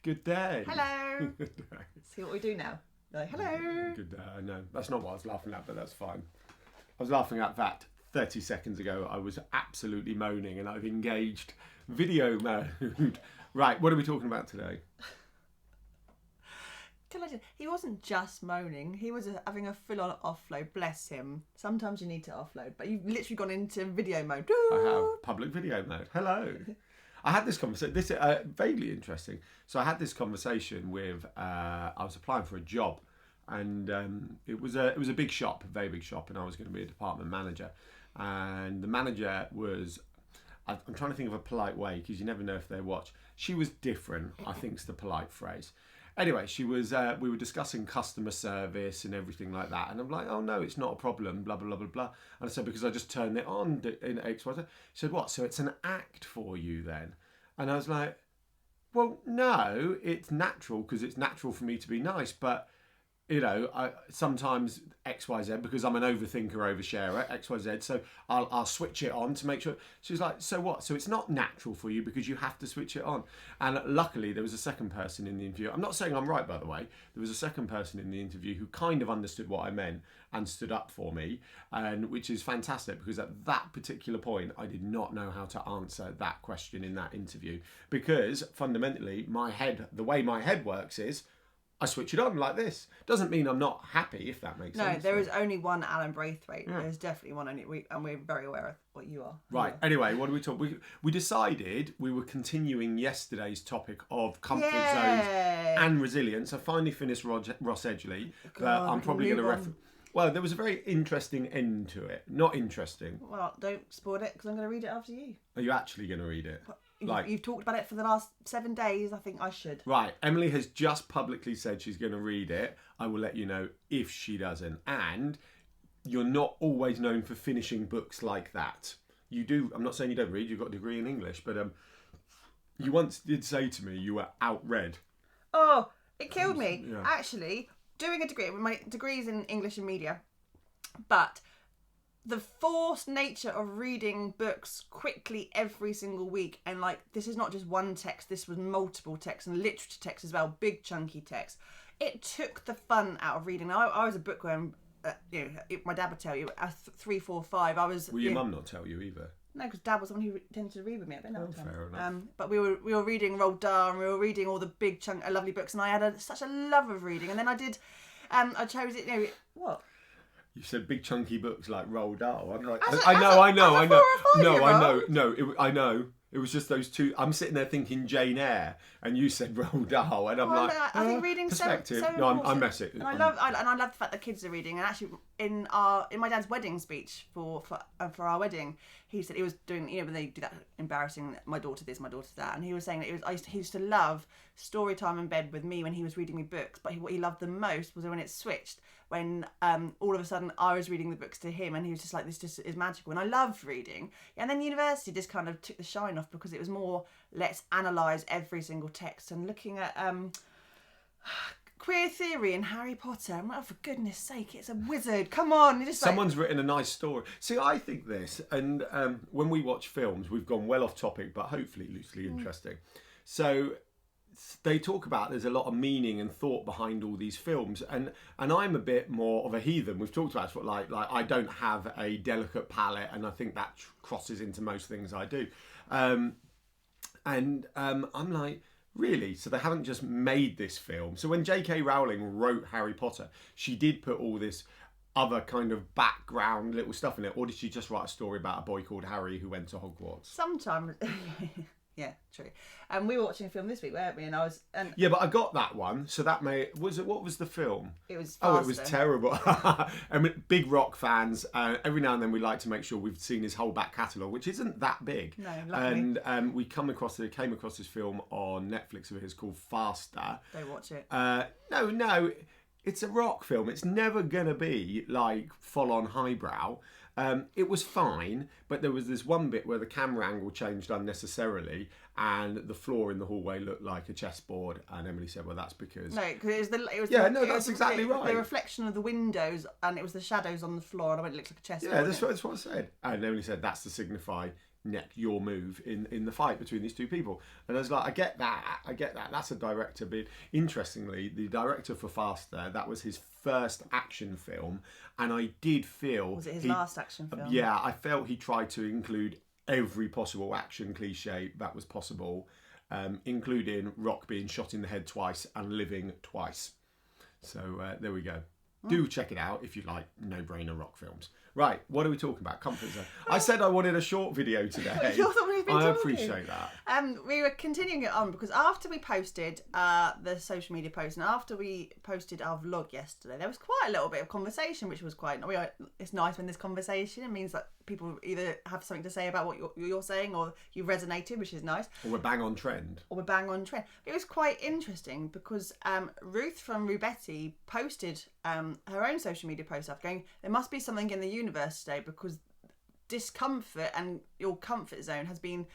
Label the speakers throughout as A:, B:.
A: Good day.
B: Hello.
A: Good day.
B: See what we do now. Like, hello.
A: Good day. I know. That's not what I was laughing at, but that's fine. I was laughing at that 30 seconds ago. I was absolutely moaning and I've engaged video mode. Right, what are we talking about today?
B: He wasn't just moaning. He was having a full-on offload. Bless him. Sometimes you need to offload, but you've literally gone into video mode.
A: I have public video mode. Hello. I had this conversation. This is vaguely interesting. So I had this conversation with. I was applying for a job, and it was a big shop, a very big shop, and I was going to be a department manager. And the manager was. I'm trying to think of a polite way because you never know if they watch. She was different, I think is the polite phrase. Anyway, she was. We were discussing customer service and everything like that, and I'm like, "Oh no, it's not a problem." Blah blah blah blah blah. And I said, "Because I just turned it on in X Y Z." She said, "What? So it's an act for you then?" And I was like, "Well, no, it's natural because it's natural for me to be nice, but." You know, I sometimes XYZ because I'm an overthinker, oversharer, XYZ. So I'll switch it on to make sure. She was like, so what? So it's not natural for you because you have to switch it on. And luckily, there was a second person in the interview. I'm not saying I'm right, by the way. There was a second person in the interview who kind of understood what I meant and stood up for me, and which is fantastic because at that particular point, I did not know how to answer that question in that interview because fundamentally, the way my head works is. I switch it on like this. Doesn't mean I'm not happy, if that makes sense.
B: No, there is only one Alan Braithwaite. Yeah. There's definitely one only, and we're very aware of what you are.
A: Right. Yeah. Anyway, what do we talk? We decided we were continuing yesterday's topic of comfort zones and resilience. I finally finished Ross Edgley. I'm probably going to reference. Well, there was a very interesting end to it. Not interesting.
B: Well, don't spoil it because I'm going to read it after you.
A: Are you actually going to read it?
B: You've talked about it for the last 7 days. I think I should.
A: Right. Emily has just publicly said she's going to read it. I will let you know if she doesn't. And you're not always known for finishing books like that. You do. I'm not saying you don't read. You've got a degree in English. But you once did say to me you were outread.
B: Oh, it killed me.
A: Yeah.
B: Actually, doing a degree. My degree is in English and media. But the forced nature of reading books quickly every single week, and like this is not just one text, this was multiple texts and literature text as well, big chunky text. It took the fun out of reading. I was a bookworm. My dad would tell you at 3, 4, 5. I was.
A: Will your mum not tell you either?
B: No, because Dad was the one who tended to read with me. I don't know.
A: Fair enough.
B: But we were reading Roald Dahl, and we were reading all the big lovely books, and I had such a love of reading. And then I did. I chose it. What?
A: You said big chunky books like Roald Dahl. I'm like,
B: I know.
A: I know. It was just those two. I'm sitting there thinking Jane Eyre, and you said Roald Dahl, and I'm
B: I think reading
A: perspective.
B: So
A: no, I'm messing.
B: And I love the fact that kids are reading. And actually, in my dad's wedding speech for our wedding, he said he was doing when they do that embarrassing my daughter this, my daughter that, and he was saying that he used to love story time in bed with me when he was reading me books, but what he loved the most was when it switched. When all of a sudden I was reading the books to him and he was just like, this just is magical. And I loved reading. And then university just kind of took the shine off because it was more, let's analyse every single text and looking at queer theory and Harry Potter. I'm like, oh, for goodness sake, it's a wizard. Come on.
A: Someone's written a nice story. See, I think this, and when we watch films, we've gone well off topic, but hopefully loosely interesting. So they talk about there's a lot of meaning and thought behind all these films, and I'm a bit more of a heathen. We've talked about it, like I don't have a delicate palate, and I think that crosses into most things I do. I'm like, really? So they haven't just made this film? So when J.K. Rowling wrote Harry Potter, she did put all this other kind of background little stuff in it, or did she just write a story about a boy called Harry who went to Hogwarts?
B: Sometimes. Yeah, true. And we were watching a film this week, weren't we?
A: Yeah, but I got that one. So that what was the film?
B: It was
A: faster. Oh, it was terrible. I mean, big Rock fans. Every now and then we like to make sure we've seen his whole back catalogue, which isn't that big.
B: No, luckily.
A: And we came across this film on Netflix of his called Faster.
B: Don't watch it.
A: No. It's a rock film. It's never going to be like full on highbrow. It was fine, but there was this one bit where the camera angle changed unnecessarily and the floor in the hallway looked like a chessboard, and Emily said, well, that's because...
B: No, because
A: that's exactly right.
B: The reflection of the windows, and it was the shadows on the floor, and I went, it looks like a chessboard.
A: Yeah, that's what I said. And Emily said, that's to signify neck your move in the fight between these two people. And I was like, I get that. That's a director. But interestingly, the director for Faster, that was his first action film, and I did feel...
B: Was it his last action film?
A: Yeah, I felt he tried to include every possible action cliche that was possible, including Rock being shot in the head twice and living twice. So there we go. Do check it out if you like no-brainer Rock films. Right, what are we talking about? Comfort zone. I said I wanted a short video today.
B: You're the one who's been talking.
A: I appreciate that.
B: We were continuing it on because after we posted the social media post and after we posted our vlog yesterday, there was quite a little bit of conversation, which was quite... It's nice when there's conversation. It means that people either have something to say about what you're saying, or you resonated, which is nice.
A: Or we're bang on trend.
B: It was quite interesting because Ruth from Rubetti posted her own social media post up going, there must be something in the universe today, because discomfort and your comfort zone has been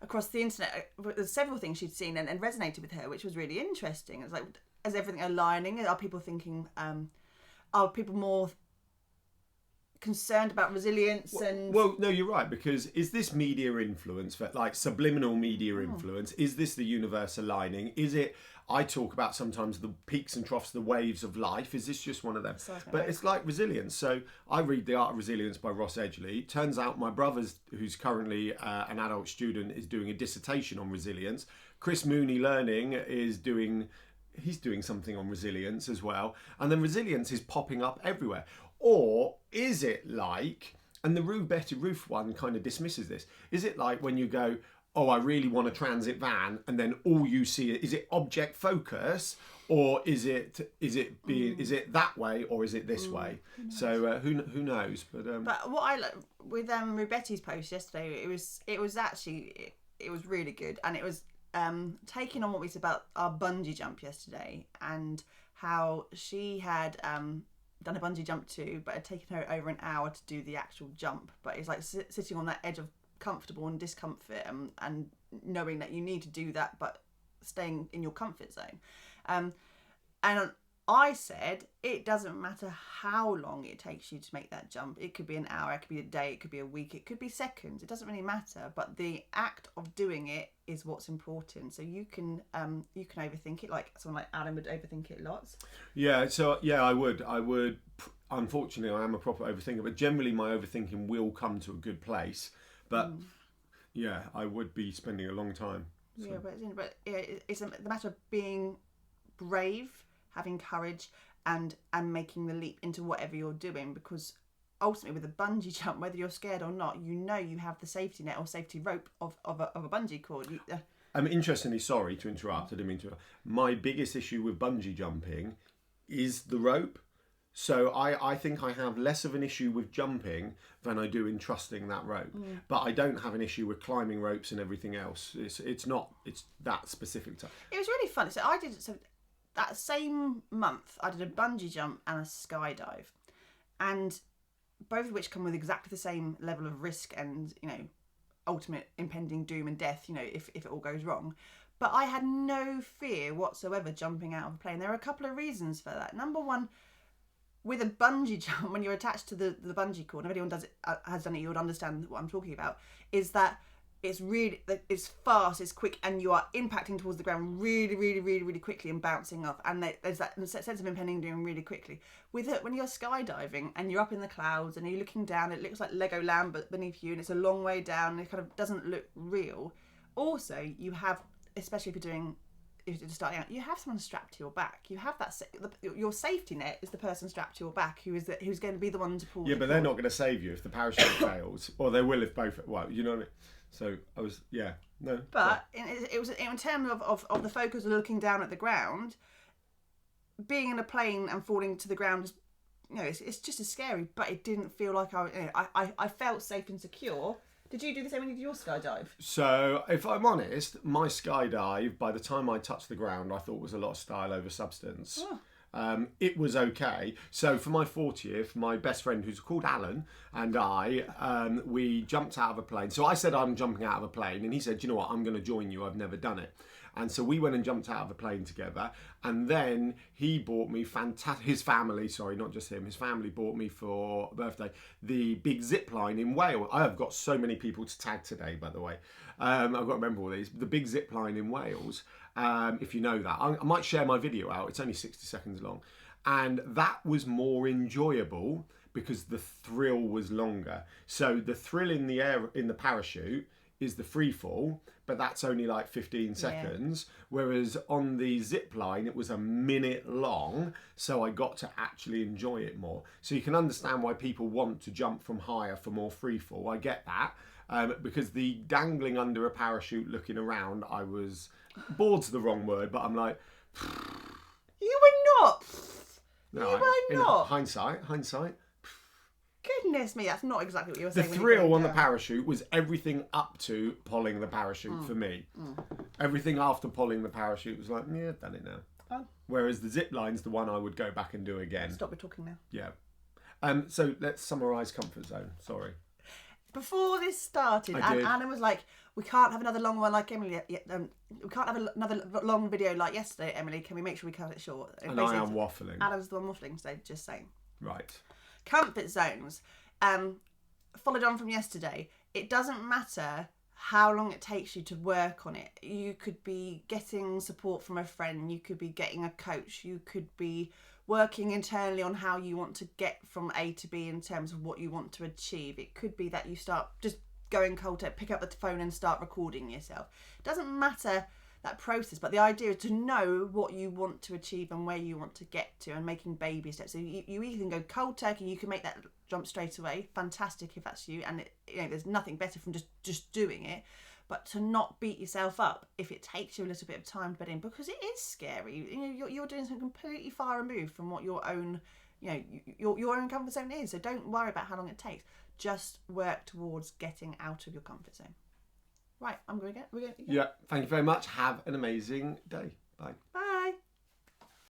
B: across the internet. There's several things she'd seen and resonated with her, which was really interesting. It's like, is everything aligning? Are people thinking, are people more concerned about resilience?
A: Well, no, you're right, because is this media influence, like subliminal media influence? Is this the universe aligning? Is it, I talk about sometimes the peaks and troughs, the waves of life. Is this just one of them? But it's like resilience. So I read The Art of Resilience by Ross Edgley. Turns out my brother's, who's currently an adult student, is doing a dissertation on resilience. Chris Mooney Learning is doing something on resilience as well. And then resilience is popping up everywhere. Or is it like, and the Ruth one kind of dismisses this, is it like when you go, oh, I really want a transit van, and then all you see is it object focus, or is it that way, or is it this way? So who knows? But
B: what I like with Rubetti's post yesterday, it was really good, and it was taking on what we said about our bungee jump yesterday, and how she had done a bungee jump too, but it had taken her over an hour to do the actual jump. But it's like sitting on that edge of comfortable and discomfort, and knowing that you need to do that, but staying in your comfort zone. And I said, it doesn't matter how long it takes you to make that jump. It could be an hour, it could be a day, it could be a week, it could be seconds. It doesn't really matter. But the act of doing it is what's important. So you can overthink it, like someone like Alan would overthink it lots.
A: Yeah, so yeah, I would. Unfortunately, I am a proper overthinker, but generally my overthinking will come to a good place. But yeah, I would be spending a long time. So.
B: Yeah, but it's the matter of being brave, having courage, and making the leap into whatever you're doing, because ultimately with a bungee jump, whether you're scared or not, you have the safety net or safety rope of a bungee cord.
A: Interestingly, sorry to interrupt, I didn't mean to. My biggest issue with bungee jumping is the rope. So I think I have less of an issue with jumping than I do in trusting that rope. But I don't have an issue with climbing ropes and everything else. It's that specific time.
B: It was really fun. So that same month, I did a bungee jump and a skydive, and both of which come with exactly the same level of risk and, ultimate impending doom and death, if it all goes wrong. But I had no fear whatsoever jumping out of a plane. There are a couple of reasons for that. Number one, with a bungee jump, when you're attached to the bungee cord, and if anyone has done it, you would understand what I'm talking about, is that it's fast, it's quick, and you are impacting towards the ground really, really, really, really quickly and bouncing off. And there's that sense of impending doom really quickly. With it, when you're skydiving and you're up in the clouds and you're looking down, it looks like Legoland but beneath you, and it's a long way down, and it kind of doesn't look real. Also, you have, especially if you're starting out, you have someone strapped to your back. You have that your safety net is the person strapped to your back who's going to be the one to pull.
A: Yeah, but they're not going to save you if the parachute fails, or they will if both. Well, you know what I mean. So I was, yeah, no.
B: But it was in terms of the focus of looking down at the ground, being in a plane and falling to the ground, it's just as scary. But it didn't feel like I felt safe and secure. Did you do the same when you did your skydive? So,
A: if I'm honest, my skydive, by the time I touched the ground, I thought was a lot of style over substance. Oh. It was okay. So for my 40th, my best friend, who's called Alan, and I, we jumped out of a plane. So I said I'm jumping out of a plane, and he said, you know what, I'm going to join you. I've never done it. And so we went and jumped out of a plane together, and then he bought me his family, sorry, not just him, his family bought me for birthday the big zip line in Wales. I have got so many people to tag today, by the way. I've got to remember all these. The big zip line in Wales, if you know that. I might share my video out. It's only 60 seconds long. And that was more enjoyable because the thrill was longer. So the thrill in the air, in the parachute, is the free fall, but that's only like 15 seconds. Whereas on the zip line, it was a minute long. So I got to actually enjoy it more. So you can understand why people want to jump from higher for more free fall. I get that. Because the dangling under a parachute looking around, I was, bored's the wrong word, but I'm like,
B: you were not.
A: no,
B: you were not.
A: Hindsight.
B: Goodness me, that's not exactly what you were
A: The
B: saying.
A: thrill on the parachute was everything up to pulling the parachute for me. Everything after pulling the parachute was like, yeah, I've done it now.
B: Oh.
A: Whereas the zip line's the one I would go back and do again.
B: Stop, we're talking now.
A: Yeah. So let's summarise comfort zone. Sorry.
B: Before this started, Anna was like, we can't have another long one like Emily. We can't have another long video like yesterday, Emily. Can we make sure we cut it short?
A: And basically, I am waffling.
B: Anna was the one waffling, so just saying.
A: Right.
B: Comfort zones. Followed on from yesterday. It doesn't matter how long it takes you to work on it. You could be getting support from a friend. You could be getting a coach. You could be working internally on how you want to get from A to B in terms of what you want to achieve. It cold be that you start just going cold turkey, pick up the phone and start recording yourself. It doesn't matter that process, but the idea is to know what you want to achieve and where you want to get to, and making baby steps. So you either can go cold turkey, you can make that jump straight away, fantastic if that's you, and there's nothing better from just doing it. But to not beat yourself up if it takes you a little bit of time to bed in, because it is scary. You're doing something completely far removed from what your own, your own comfort zone is. So don't worry about how long it takes. Just work towards getting out of your comfort zone. Right, I'm going to go.
A: Yeah, thank you very much. Have an amazing day. Bye.
B: Bye.